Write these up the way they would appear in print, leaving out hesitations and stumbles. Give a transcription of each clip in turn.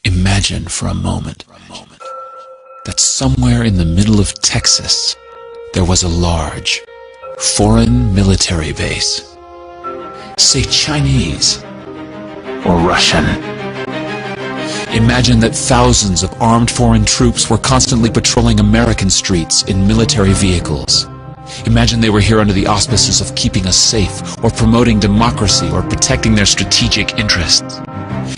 Imagine for a moment that somewhere in the middle of Texas there was a large, foreign military base. Say Chinese or Russian. Imagine that thousands of armed foreign troops were constantly patrolling American streets in military vehicles. Imagine they were here under the auspices of keeping us safe, or promoting democracy, or protecting their strategic interests.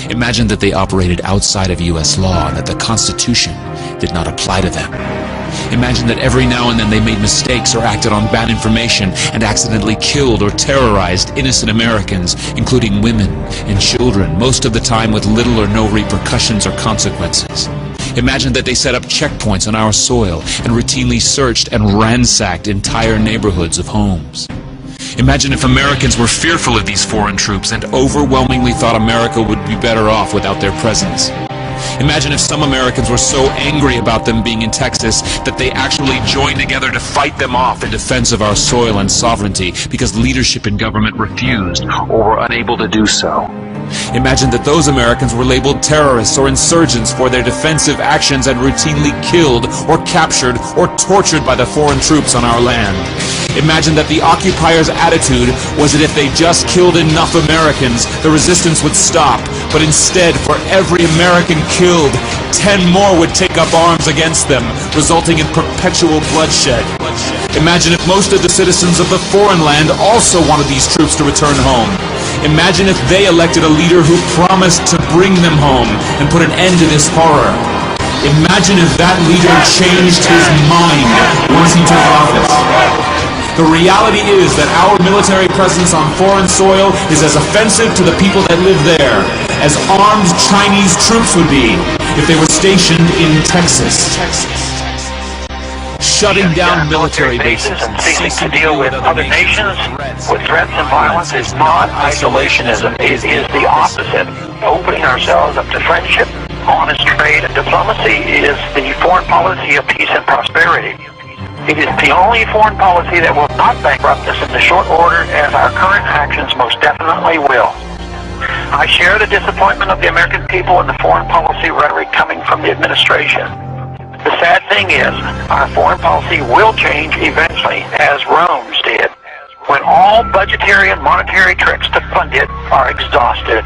Imagine that they operated outside of U.S. law and that the Constitution did not apply to them. Imagine that every now and then they made mistakes or acted on bad information and accidentally killed or terrorized innocent Americans, including women and children, most of the time with little or no repercussions or consequences. Imagine that they set up checkpoints on our soil and routinely searched and ransacked entire neighborhoods of homes. Imagine if Americans were fearful of these foreign troops and overwhelmingly thought America would be better off without their presence. Imagine if some Americans were so angry about them being in Texas that they actually joined together to fight them off in defense of our soil and sovereignty because leadership in government refused or were unable to do so. Imagine that those Americans were labeled terrorists or insurgents for their defensive actions and routinely killed or captured or tortured by the foreign troops on our land. Imagine that the occupiers' attitude was that if they just killed enough Americans, the resistance would stop, but instead, for every American killed, 10 more would take up arms against them, resulting in perpetual bloodshed. Imagine if most of the citizens of the foreign land also wanted these troops to return home. Imagine if they elected a leader who promised to bring them home and put an end to this horror. Imagine if that leader changed his mind once he took office. The reality is that our military presence on foreign soil is as offensive to the people that live there as armed Chinese troops would be if they were stationed in Texas. Shutting down military bases and ceasing to deal with other nations with threats and violence is not isolationism. It is the opposite. Opening ourselves up to friendship, honest trade, and diplomacy is the foreign policy of peace and prosperity. It is the only foreign policy that will not bankrupt us in the short order, as our current actions most definitely will. I share the disappointment of the American people in the foreign policy rhetoric coming from the administration. The sad thing is, our foreign policy will change eventually, as Rome's did, when all budgetary and monetary tricks to fund it are exhausted.